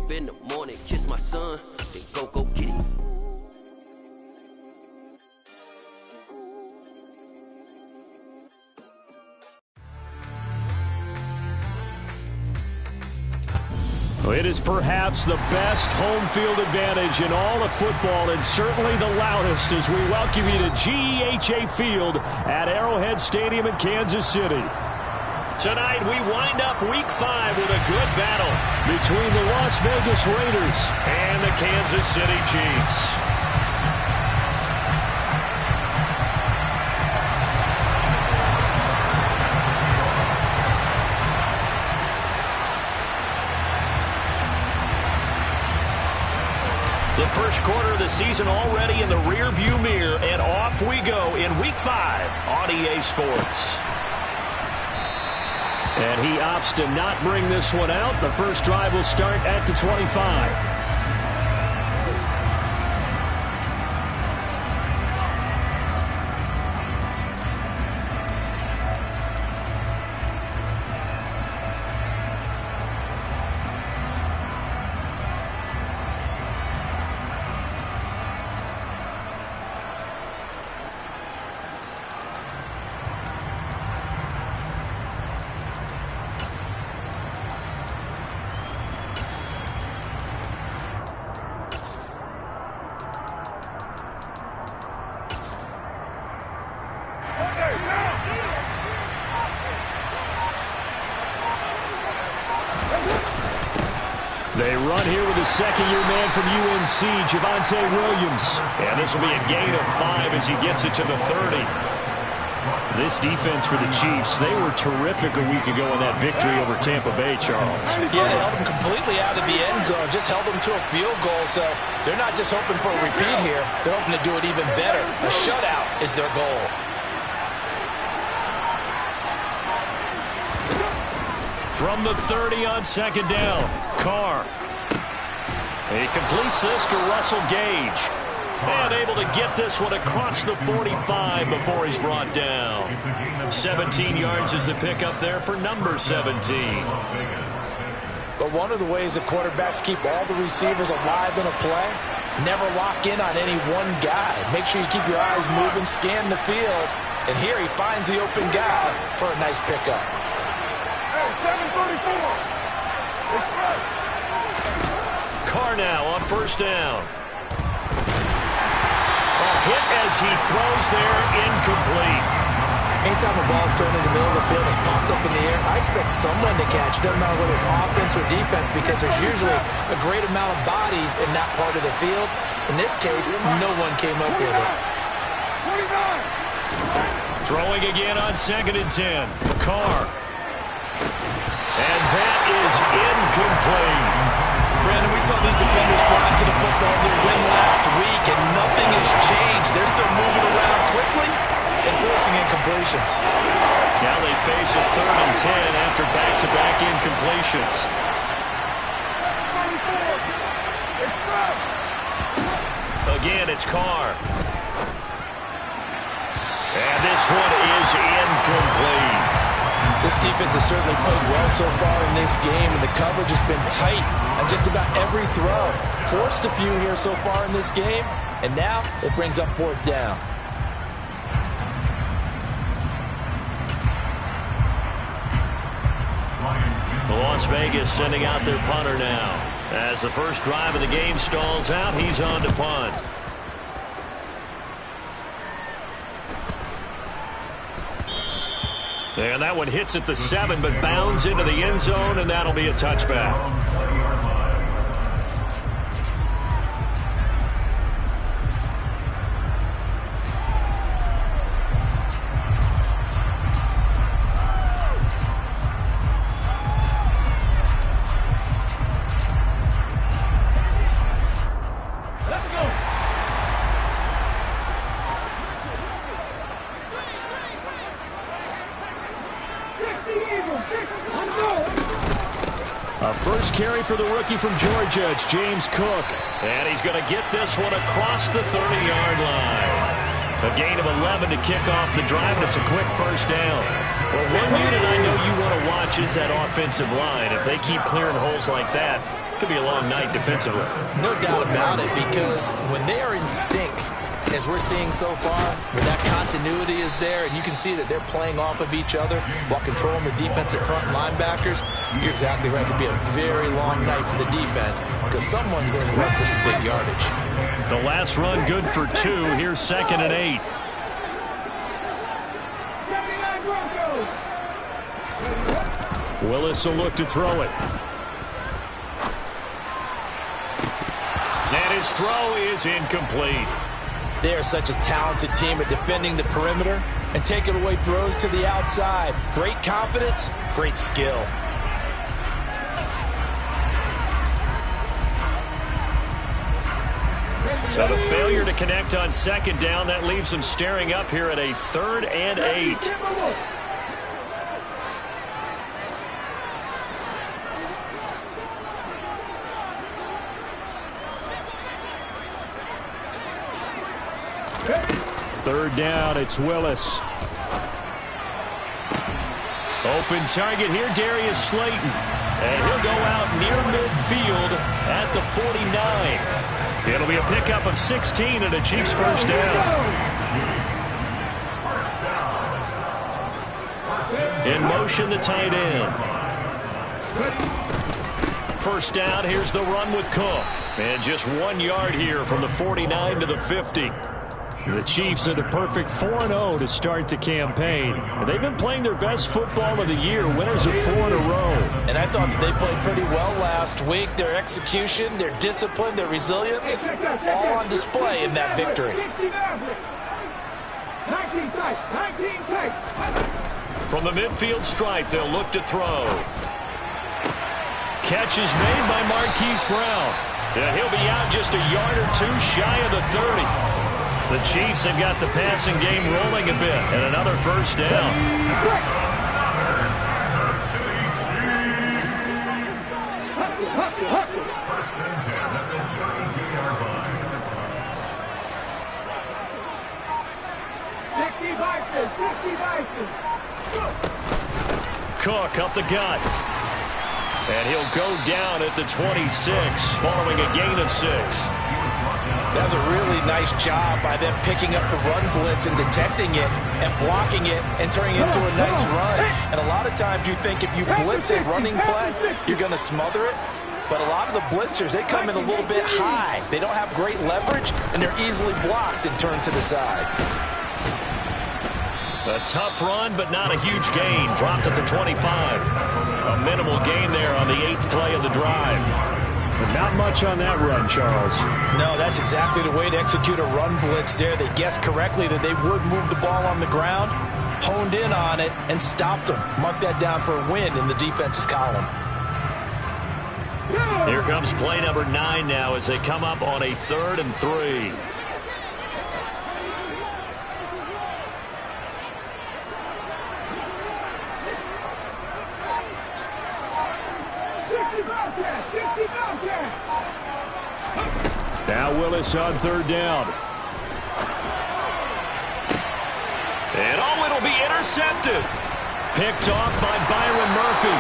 up in the morning, kiss my son, then go get it. It is perhaps the best home field advantage in all of football, and certainly the loudest as we welcome you to GEHA Field at Arrowhead Stadium in Kansas City. Tonight we wind up Week 5 with a good battle between the Las Vegas Raiders and the Kansas City Chiefs. The first quarter of the season already in the rear-view mirror, and off we go in Week 5 on EA Sports. And he opts to not bring this one out. The first drive will start at the 25. They run here with a second-year man from UNC, Javonte Williams. And this will be a gain of 5 as he gets it to the 30. This defense for the Chiefs, they were terrific a week ago in that victory over Tampa Bay, Charles. Yeah, they held them completely out of the end zone, just held them to a field goal. So they're not just hoping for a repeat here. They're hoping to do it even better. A shutout is their goal. From the 30 on second down, Carr. He completes this to Russell Gage. And able to get this one across the 45 before he's brought down. 17 yards is the pickup there for number 17. But one of the ways that quarterbacks keep all the receivers alive in a play, never lock in on any one guy. Make sure you keep your eyes moving, scan the field. And here he finds the open guy for a nice pickup. Carr now on first down. A hit as he throws there, incomplete. Anytime the ball's thrown in the middle of the field, it's popped up in the air, I expect someone to catch. Doesn't matter whether it's offense or defense, because there's usually a great amount of bodies in that part of the field. In this case, no one came up with it. Throwing again on 2nd and 10. Carr. And that is incomplete. Brandon, we saw these defenders fly to the football in their win last week, and nothing has changed. They're still moving around quickly and forcing incompletions. Now they face a 3rd and 10 after back-to-back incompletions. Again, it's Carr. And this one is incomplete. This defense has certainly played well so far in this game, and the coverage has been tight on just about every throw. Forced a few here so far in this game, and now it brings up 4th down. Las Vegas sending out their punter now. As the first drive of the game stalls out, he's on to punt. And that one hits at the 7, but bounds into the end zone, and that'll be a touchback. A first carry for the rookie from Georgia. It's James Cook. And he's going to get this one across the 30-yard line. A gain of 11 to kick off the drive, and it's a quick first down. Well, one unit I know you want to watch is that offensive line. If they keep clearing holes like that, could be a long night defensively. No doubt about it, because when they are in sync, as we're seeing so far, when that continuity is there, and you can see that they're playing off of each other while controlling the defensive front linebackers, you're exactly right. It could be a very long night for the defense because someone's going to run for some big yardage. The last run good for 2. Here's 2nd and 8. Willis will look to throw it. And his throw is incomplete. They are such a talented team at defending the perimeter and taking away throws to the outside. Great confidence, great skill. So the failure to connect on 2nd down, that leaves them staring up here at a 3rd and 8. Third down, it's Willis. Open target here, Darius Slayton. And he'll go out near midfield at the 49. It'll be a pickup of 16 and a Chiefs first down. In motion, the tight end. First down, here's the run with Cook. And just 1 yard here from the 49 to the 50. The Chiefs are the perfect 4-0 to start the campaign. They've been playing their best football of the year, winners of 4 in a row. And I thought that they played pretty well last week. Their execution, their discipline, their resilience, all on display in that victory. From the midfield stripe, they'll look to throw. Catch is made by Marquise Brown. He'll be out just a yard or 2 shy of the 30. The Chiefs have got the passing game rolling a bit, and another first down. Cook up the gut. And he'll go down at the 26, following a gain of 6. That was a really nice job by them picking up the run blitz and detecting it and blocking it and turning it into a nice run. And a lot of times you think if you blitz a running play, you're going to smother it. But a lot of the blitzers, they come in a little bit high. They don't have great leverage, and they're easily blocked and turned to the side. A tough run, but not a huge gain. Dropped at the 25. A minimal gain there on the 8th play of the drive. But not much on that run, Charles. No, that's exactly the way to execute a run blitz there. They guessed correctly that they would move the ball on the ground, honed in on it, and stopped them. Mark that down for a win in the defense's column. Here comes play number 9 now as they come up on a 3rd and 3. Now Willis on 3rd down. And it'll be intercepted. Picked off by Byron Murphy.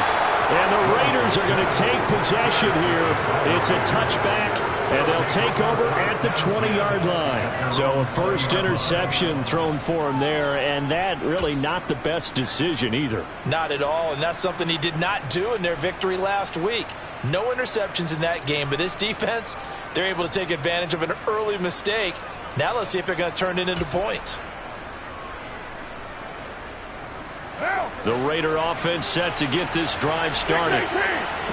And the Raiders are going to take possession here. It's a touchback, and they'll take over at the 20-yard line. So a first interception thrown for him there, and that really not the best decision either. Not at all, and that's something he did not do in their victory last week. No interceptions in that game, but this defense, they're able to take advantage of an early mistake. Now let's see if they're going to turn it into points. The Raider offense set to get this drive started.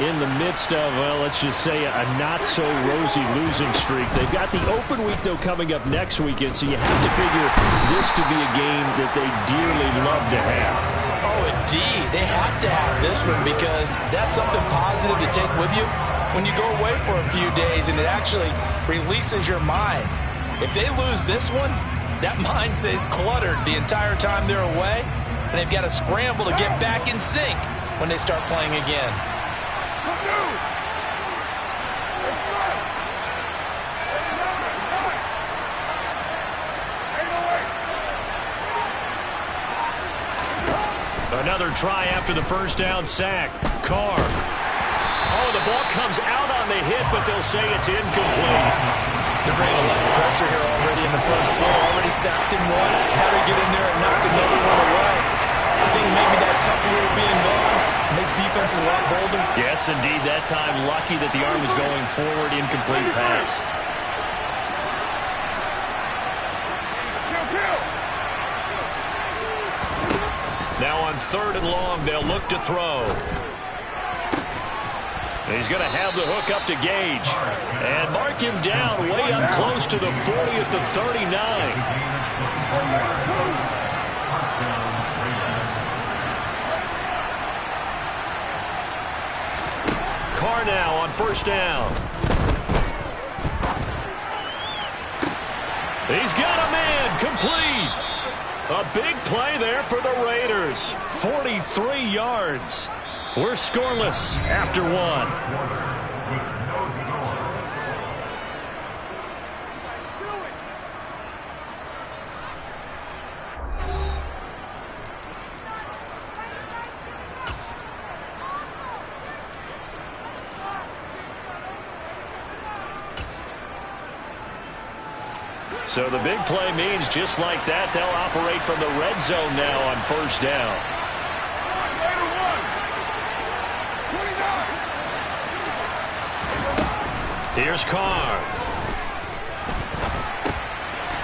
In the midst of, well, let's just say a not-so-rosy losing streak. They've got the open week, though, coming up next weekend, so you have to figure this to be a game that they dearly love to have. Oh, indeed. They have to have this one because that's something positive to take with you when you go away for a few days, and it actually releases your mind. If they lose this one, that mind stays cluttered the entire time they're away, and they've got to scramble to get back in sync when they start playing again. Another try after the first down sack. Carr. Oh, the ball comes out on the hit, but they'll say it's incomplete. They're going to let pressure here already in the first quarter. Already sacked him once. Had to get in there and knock another one away. I think maybe that tough rule being gone makes defenses a lot bolder. Yes, indeed. That time, lucky that the arm was going forward. Incomplete pass. Now on 3rd and long, they'll look to throw. He's going to have the hook up to Gage. And mark him down way up close to the 40 at the 39. Carr now on 1st down. He's got a man complete. A big play there for the Raiders. 43 yards. We're scoreless after 1. So the big play means just like that, they'll operate from the red zone now on 1st down. Here's Carr.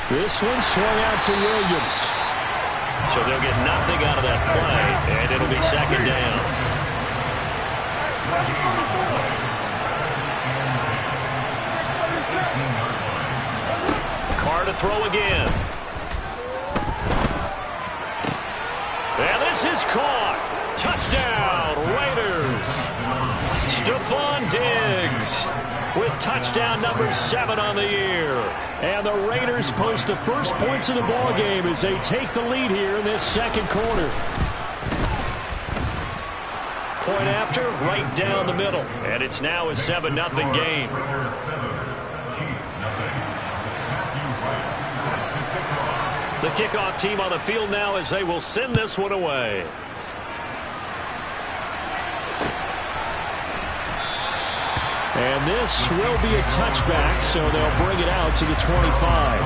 This one swung out to Williams. So they'll get nothing out of that play, and it'll be 2nd down. Carr to throw again. And this is caught. Touchdown, Raiders. Stephon Diggs with touchdown number 7 on the year. And the Raiders post the first points of the ball game as they take the lead here in this 2nd quarter. Point after, right down the middle. And it's now a 7-0 game. The kickoff team on the field now as they will send this one away. And this will be a touchback, so they'll bring it out to the 25.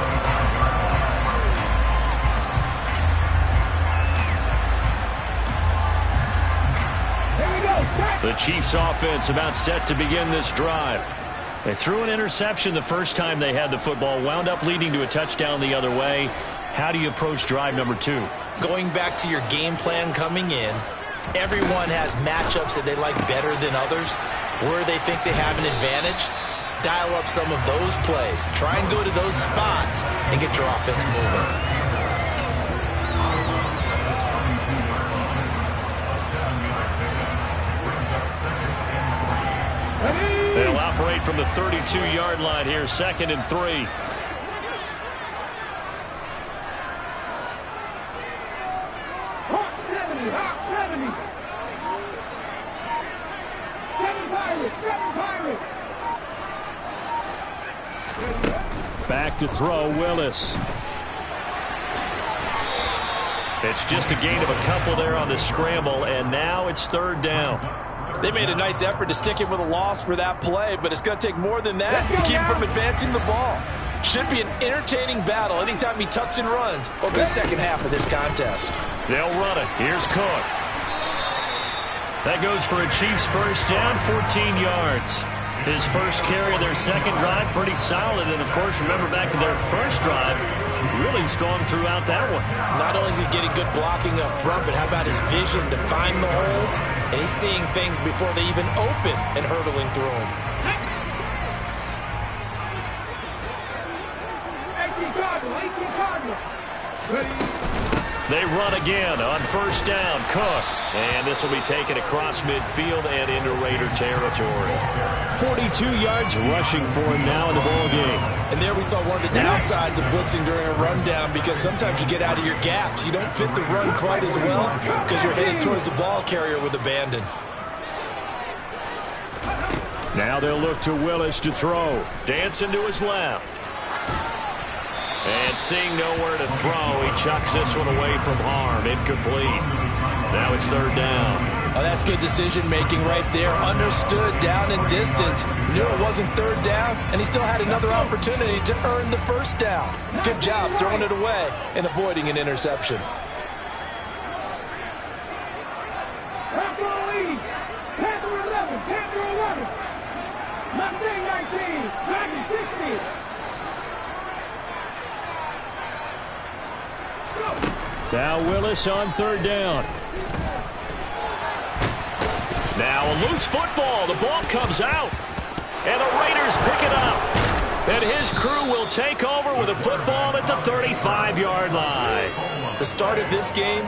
The Chiefs offense about set to begin this drive. They threw an interception the first time they had the football, wound up leading to a touchdown the other way. How do you approach drive number 2? Going back to your game plan coming in, everyone has matchups that they like better than others. Where they think they have an advantage, dial up some of those plays. Try and go to those spots and get your offense moving. They'll operate from the 32-yard line here, 2nd and 3. Back to throw, Willis. It's just a gain of a couple there on the scramble, and now it's 3rd down. They made a nice effort to stick him with a loss for that play, but it's going to take more than that to keep him from advancing the ball. Should be an entertaining battle anytime he tucks and runs over the second half of this contest. They'll run it. Here's Cook. That goes for a Chiefs first down, 14 yards. His first carry of their 2nd drive, pretty solid. And, of course, remember back to their first drive, really strong throughout that one. Not only is he getting good blocking up front, but how about his vision to find the holes? And he's seeing things before they even open and hurdling through them. They run again on first down. Cook. And this will be taken across midfield and into Raider territory. 42 yards rushing for him now in the ball game. And there we saw one of the downsides of blitzing during a rundown, because sometimes you get out of your gaps. You don't fit the run quite as well because you're headed towards the ball carrier with abandon. Now they'll look to Willis to throw. Dancing to his left. And seeing nowhere to throw, he chucks this one away from harm. Incomplete. Now it's 3rd down. Oh, that's good decision-making right there. Understood down and distance. Knew it wasn't third down, and he still had another opportunity to earn the first down. Good job throwing it away and avoiding an interception. Panther lead. Panther 11. Panther 11. Mustang 19. Dragon 16. Now Willis on third down. Now a loose football. The ball comes out. And the Raiders pick it up. And his crew will take over with a football at the 35-yard line. The start of this game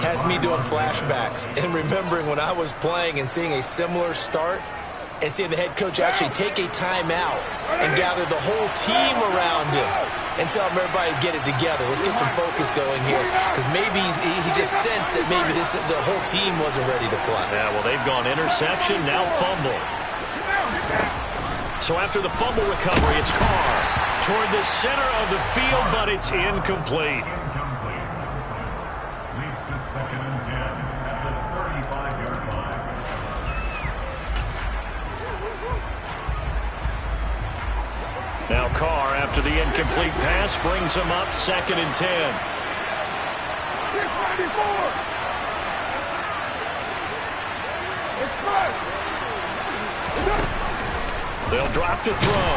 has me doing flashbacks and remembering when I was playing and seeing a similar start and seeing the head coach actually take a timeout and gather the whole team around him and tell everybody to get it together. Let's get some focus going here, because maybe he just sensed that maybe the whole team wasn't ready to play. Yeah, well, they've gone interception, now fumble. So after the fumble recovery, it's Carr toward the center of the field, but it's incomplete. Leads to 2nd and 10 at the 35-yard line. Now Carr, after the incomplete pass, brings him up 2nd and 10. 694. It's first. They'll drop to throw.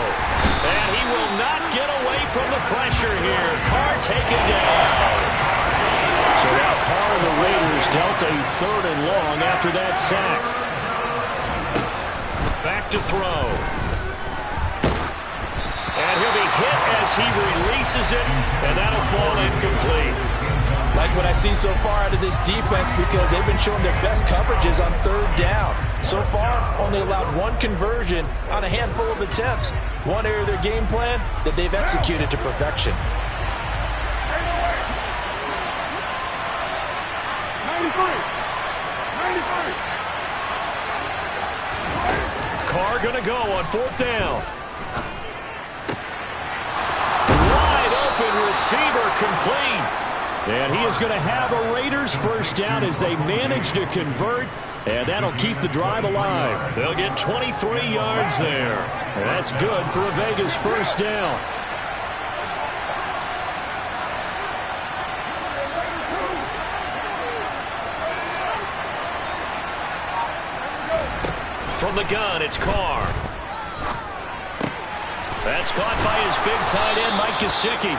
And he will not get away from the pressure here. Carr taken down. So now Carr and the Raiders dealt a 3rd and long after that sack. Back to throw. And he'll be hit as he releases it, and that'll fall incomplete. Like what I see so far out of this defense, because they've been showing their best coverages on third down. So far, only allowed one conversion on a handful of attempts. One area of their game plan that they've executed to perfection. 93. Carr going to go on 4th down. Receiver complete. And he is going to have a Raiders first down as they manage to convert. And that'll keep the drive alive. They'll get 23 yards there. And that's good for a Vegas first down. From the gun, it's Carr. That's caught by his big tight end, Mike Gesicki.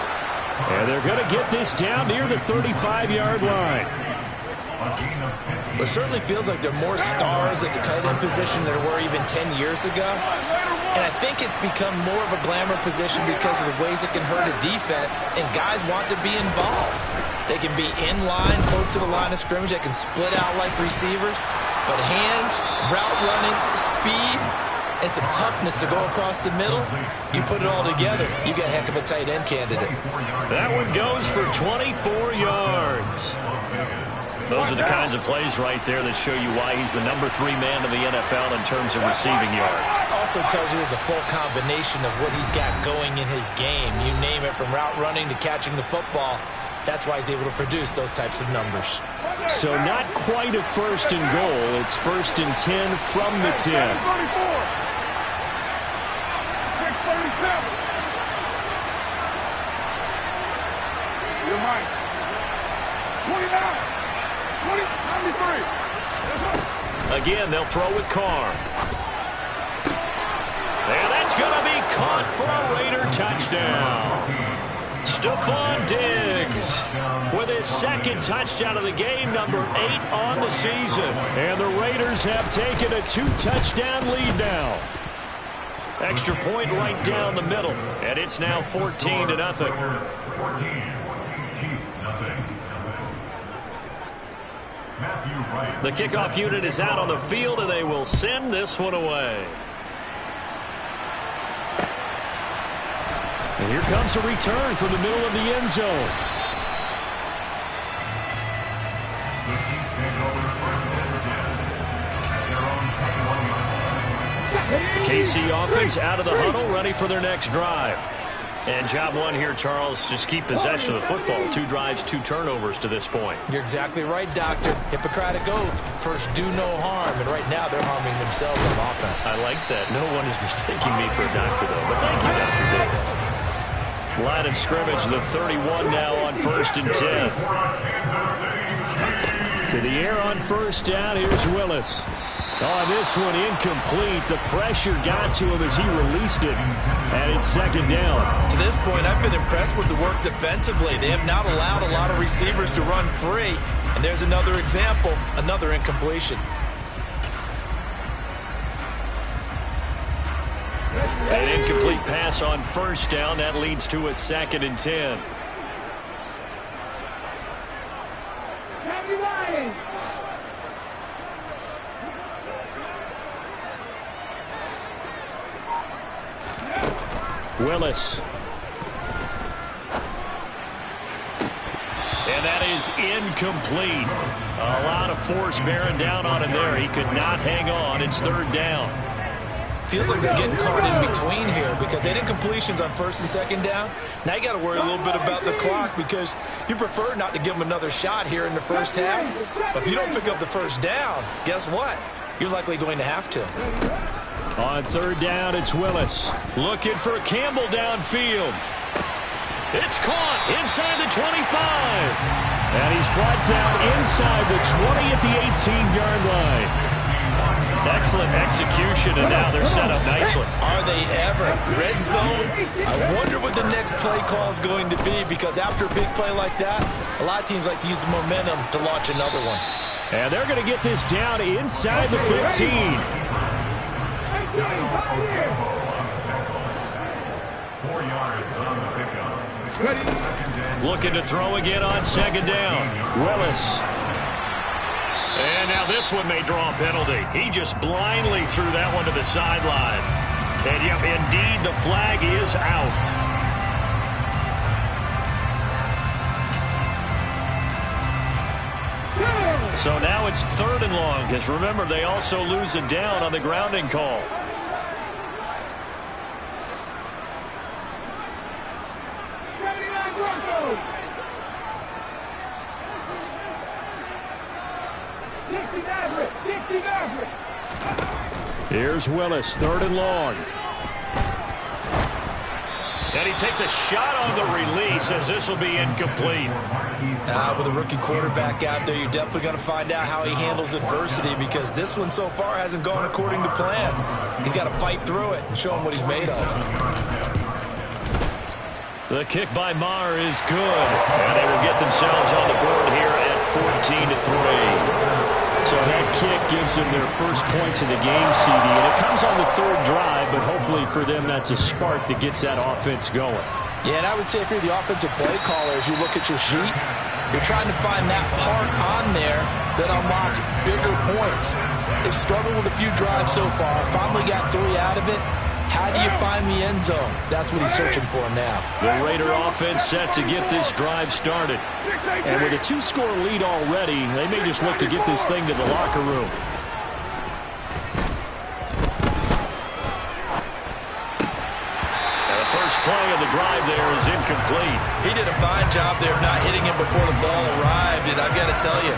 And they're going to get this down near the 35-yard line. It certainly feels like there are more stars at the tight end position than there were even 10 years ago. And I think it's become more of a glamour position because of the ways it can hurt a defense, and guys want to be involved. They can be in line, close to the line of scrimmage. They can split out like receivers. But hands, route running, speed, and some toughness to go across the middle, you put it all together, you got a heck of a tight end candidate. That one goes for 24 yards. Those are the kinds of plays right there that show you why he's the number 3 man in the NFL in terms of receiving yards. Also tells you there's a full combination of what he's got going in his game. You name it, from route running to catching the football. That's why he's able to produce those types of numbers. So not quite a 1st and goal. It's 1st and 10 from the 10. 637. You're right. 29. 93. Again, they'll throw with Carr. And that's going to be caught for a Raider touchdown. Stephon Diggs with his 2nd touchdown of the game, number 8 on the season. And the Raiders have taken a 2-touchdown lead now. Extra point right down the middle. And it's now 14-0. The kickoff unit is out on the field, and they will send this one away. And here comes a return from the middle of the end zone. KC offense out of the huddle, ready for their next drive. And job one here, Charles, just keep possession of the football. 2 drives, 2 turnovers to this point. You're exactly right, Doctor. Hippocratic oath. First, do no harm. And right now, they're harming themselves on offense. I like that. No one is mistaking me for a doctor, though. But thank you, Dr. Davis. Line of scrimmage, the 31 now on 1st and 10. To the air on 1st down. Here's Willis. On this one, incomplete. The pressure got to him as he released it. And it's 2nd down. To this point, I've been impressed with the work defensively. They have not allowed a lot of receivers to run free. And there's another example, another incompletion. An incomplete pass on 1st down. That leads to a 2nd and 10. Willis. And that is incomplete. A lot of force bearing down on him there. He could not hang on. It's 3rd down. Feels like they're getting caught in between here because they had incompletions on 1st and 2nd down. Now you got to worry a little bit about the clock because you prefer not to give them another shot here in the 1st half. But if you don't pick up the 1st down, guess what? You're likely going to have to. On 3rd down, it's Willis. Looking for Campbell downfield. It's caught inside the 25. And he's brought down inside the 20 at the 18-yard line. Excellent execution, and now they're set up nicely. Are they ever? Red zone? I wonder what the next play call is going to be because after a big play like that, a lot of teams like to use the momentum to launch another one. And they're going to get this down inside the 15. 4 yards on the pickup. Looking to throw again on 2nd down. Willis. And now this one may draw a penalty. He just blindly threw that one to the sideline. And yep, indeed, the flag is out. So now it's 3rd and long, because remember, they also lose a down on the grounding call. Here's Willis, 3rd and long. And he takes a shot on the release as this will be incomplete. With a rookie quarterback out there, you're definitely going to find out how he handles adversity because this one so far hasn't gone according to plan. He's got to fight through it and show him what he's made of. The kick by Maher is good. And they will get themselves on the board here at 14-3. So that kick gives them their first points of the game, CD. And it comes on the 3rd drive, but hopefully for them that's a spark that gets that offense going. Yeah, and I would say if you're the offensive play caller, as you look at your sheet, you're trying to find that part on there that unlocks bigger points. They've struggled with a few drives so far. Finally got 3 out of it. How do you find the end zone? That's what he's searching for now. The Raider offense set to get this drive started. And with a 2-score lead already, they may just look to get this thing to the locker room. And the first play of the drive there is incomplete. He did a fine job there of not hitting him before the ball arrived, and I've got to tell you,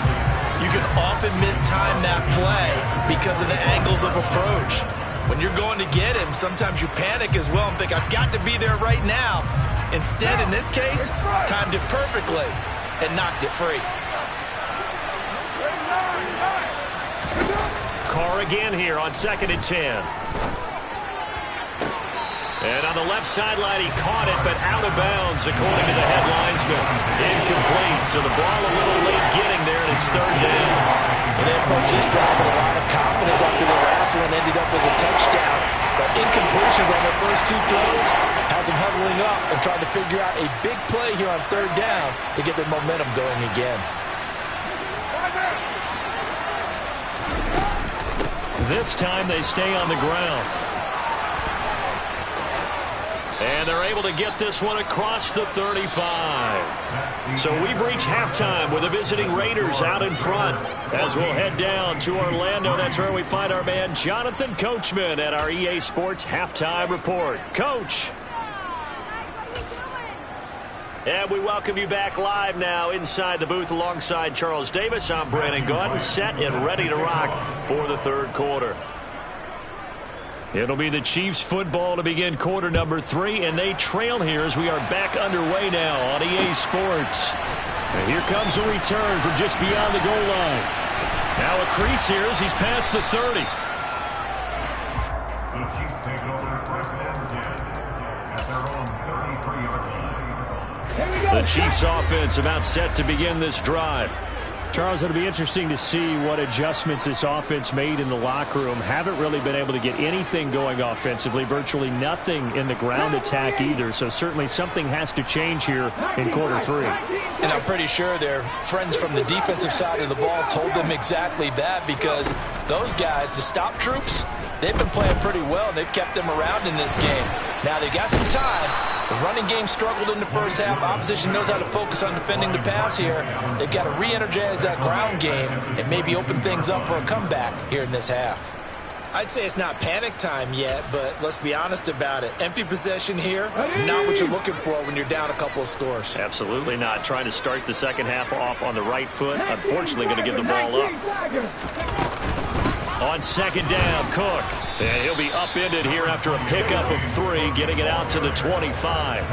you can often mistime that play because of the angles of approach. When you're going to get him, sometimes you panic as well and think, I've got to be there right now. Instead, in this case, timed it perfectly and knocked it free. Carr again here on 2nd and 10. And on the left sideline, he caught it, but out of bounds, according to the head linesman. Incomplete, so the ball a little late getting there, and it's 3rd down. And they approached this drive with a lot of confidence after the last one ended up as a touchdown. But incompletions on their first 2 throws has them huddling up and trying to figure out a big play here on 3rd down to get their momentum going again. This time they stay on the ground. And they're able to get this one across the 35. So we've reached halftime with the visiting Raiders out in front. As we'll head down to Orlando, that's where we find our man Jonathan Coachman at our EA Sports Halftime Report. Coach. And we welcome you back live now inside the booth alongside Charles Davis. I'm Brandon Gaudin, set and ready to rock for the third quarter. It'll be the Chiefs football to begin quarter number 3, and they trail here as we are back underway now on EA Sports. And here comes a return from just beyond the goal line. Now a crease here as he's past the 30. The Chiefs take it over to first and 10 at their own 33-yard line. The Chiefs offense about set to begin this drive. Charles, it'll be interesting to see what adjustments this offense made in the locker room. Haven't really been able to get anything going offensively, virtually nothing in the ground attack either. So certainly something has to change here in quarter 3. And I'm pretty sure their friends from the defensive side of the ball told them exactly that, because those guys, the stop troops, they've been playing pretty well. They've kept them around in this game. Now they got some time. The running game struggled in the first half. Opposition knows how to focus on defending the pass here. They've got to re-energize that ground game and maybe open things up for a comeback here in this half. I'd say it's not panic time yet, but let's be honest about it. Empty possession here, not what you're looking for when you're down a couple of scores. Absolutely not. Trying to start the second half off on the right foot. Unfortunately, going to give the ball up. On second down, Cook. And he'll be upended here after a pickup of 3, getting it out to the 25.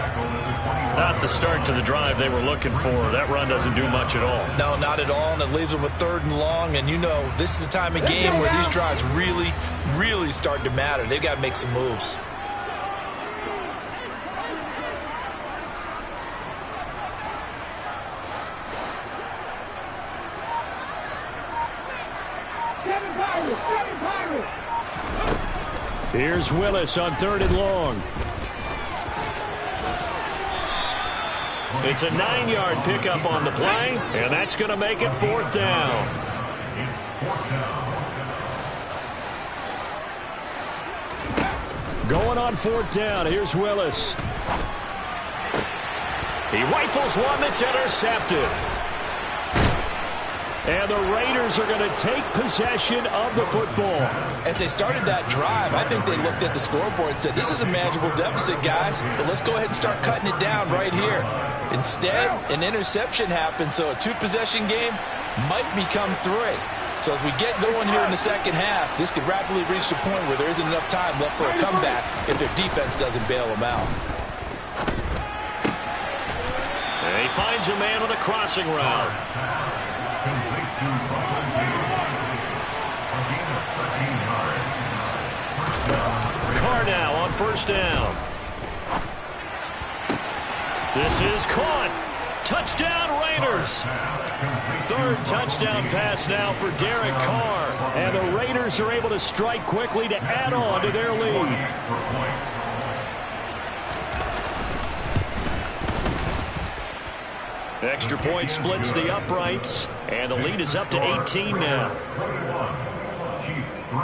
Not the start to the drive they were looking for. That run doesn't do much at all. No, not at all, and it leaves them with 3rd and long. And you know, this is the time of game where these drives really, really start to matter. They've got to make some moves. Here's Willis on 3rd and long. It's a 9-yard pickup on the play, and that's going to make it 4th down. Going on 4th down. Here's Willis. He rifles one that's intercepted. And the Raiders are going to take possession of the football. As they started that drive, I think they looked at the scoreboard and said, this is a manageable deficit, guys, but let's go ahead and start cutting it down right here. Instead, an interception happened, so a 2-possession game might become 3. So as we get going here in the second half, this could rapidly reach the point where there isn't enough time left for a comeback if their defense doesn't bail them out. And he finds a man on a crossing route. Carr now on 1st down. This is caught. Touchdown Raiders. 3rd touchdown pass now for Derek Carr. And the Raiders are able to strike quickly to add on to their lead. Extra point splits the uprights, and the lead is up to 18 now. Chiefs 3.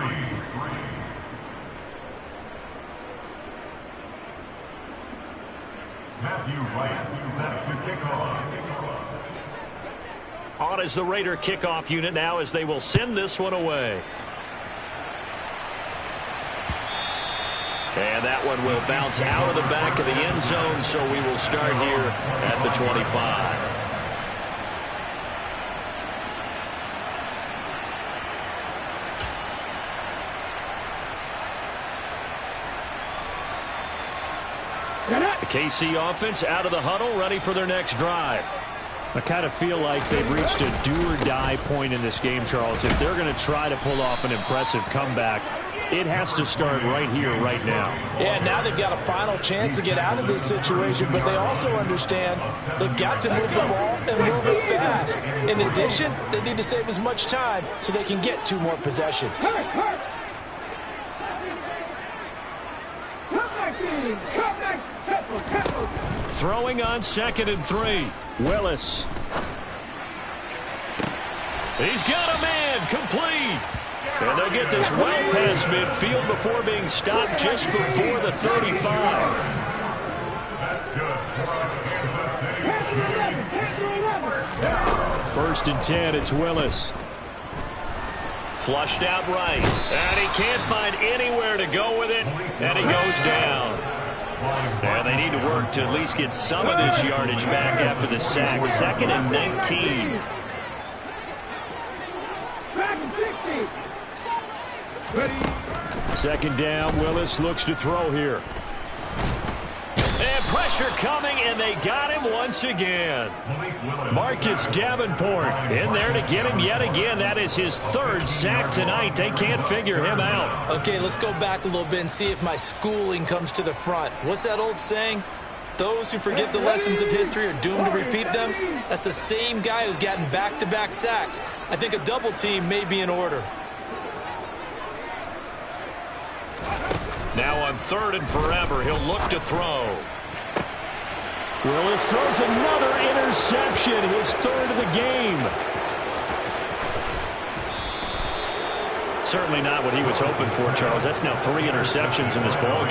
Matthew Wright set to kick off. On is the Raider kickoff unit now as they will send this one away. And that one will bounce out of the back of the end zone, so we will start here at the 25. The KC offense out of the huddle, ready for their next drive. I kind of feel like they've reached a do-or-die point in this game, Charles. If they're going to try to pull off an impressive comeback, it has to start right here, right now. Yeah, now they've got a final chance to get out of this situation, but they also understand they've got to move the ball and move it fast. In addition, they need to save as much time so they can get 2 more possessions. Throwing on 2nd and 3. Willis. He's got a man, complete. And they'll get this well past midfield before being stopped just before the 35. That's good. 1st and 10, it's Willis. Flushed out right. And he can't find anywhere to go with it. And he goes down. And they need to work to at least get some of this yardage back after the sack. 2nd and 19. Second down, Willis looks to throw here. And pressure coming, and they got him once again. Marcus Davenport in there to get him yet again. That is his 3rd sack tonight. They can't figure him out. Okay, let's go back a little bit and see if my schooling comes to the front. What's that old saying? Those who forget the lessons of history are doomed to repeat them. That's the same guy who's gotten back-to-back sacks. I think a double team may be in order. Now on 3rd and forever, he'll look to throw. Willis throws another interception, his 3rd of the game. Certainly not what he was hoping for, Charles. That's now 3 interceptions in this ballgame.